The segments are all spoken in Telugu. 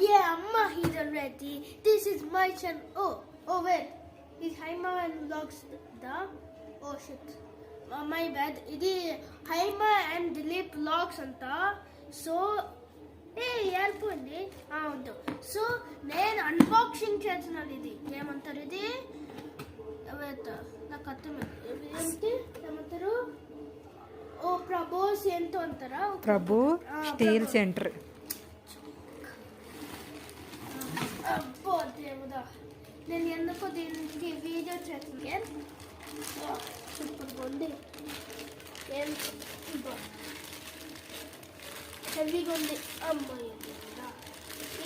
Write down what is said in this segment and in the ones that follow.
yeah, Amma here already. This is my channel. Oh wait. Is Haima and vlogs the? Oh shit. My bad. Idi Haima and Dilip vlogs anta. So ఏర్పండి అవును. సో నేను అన్బాక్సింగ్ చేస్తున్నాను. ఇది ఏమంటారు? ఇది నాకు అర్థమైంది. ఏమంటారు? ఓ ప్రభోస్ ఏంటో అంటారా? ప్రభు స్టీల్ సెంటర్. అబ్బో దేవుడా, నేను ఎందుకో దీనికి వీడియో చేస్తున్నాను. సూపర్గా ఉంది. హెవీగా ఉంది. అమ్మాయి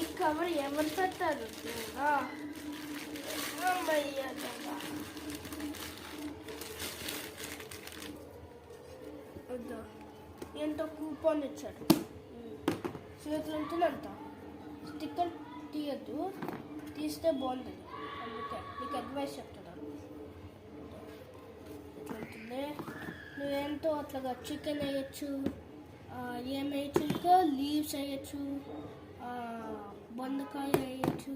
ఈ కవర్ ఎవరు పెట్టారు? అమ్మయ్య వద్దా, ఏంటో కూపన్ ఇచ్చాడు. చేతులు ఉంటుందంట. స్టిక్కర్ తీయద్దు, తీస్తే బాగుంటుంది. అందుకే నీకు అడ్వైస్ చెప్తున్నాను. ఎట్లుంటుంది? నువ్వేంటో అట్లాగా చికెన్ వేయచ్చు, ఏం వేయచ్చు, ఇంకా లీవ్స్ వేయచ్చు, బొందకాయ వేయచ్చు.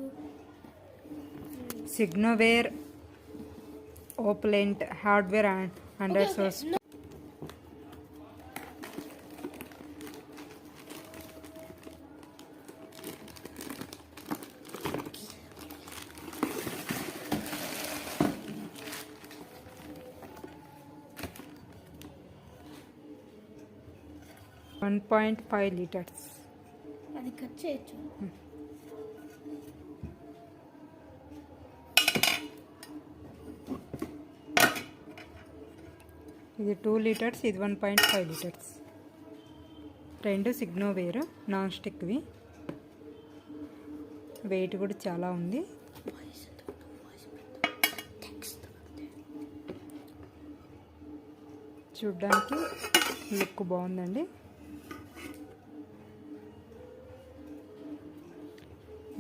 సిగ్నోవేర్ ఓప్లెంట్ హార్డ్వేర్ అండర్ సోర్స్. $1.5 liters. అది కట్ చేయొచ్చు. ఇది 2 liters, ఇది 1.5 liters. రెండు సిగ్నోవేర్ నాన్ స్టిక్వి. వెయిట్ కూడా చాలా ఉంది. చూడ్డానికి లుక్ బాగుందండి.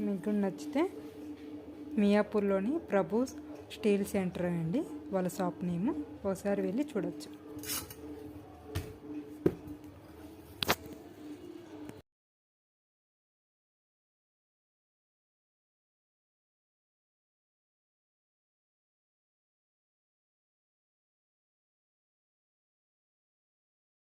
మీకు నచ్చితే మియాపూర్లోని ప్రభు స్టీల్ సెంటర్ అండి వాళ్ళ షాప్ నేమ్. ఒకసారి వెళ్ళి చూడొచ్చు.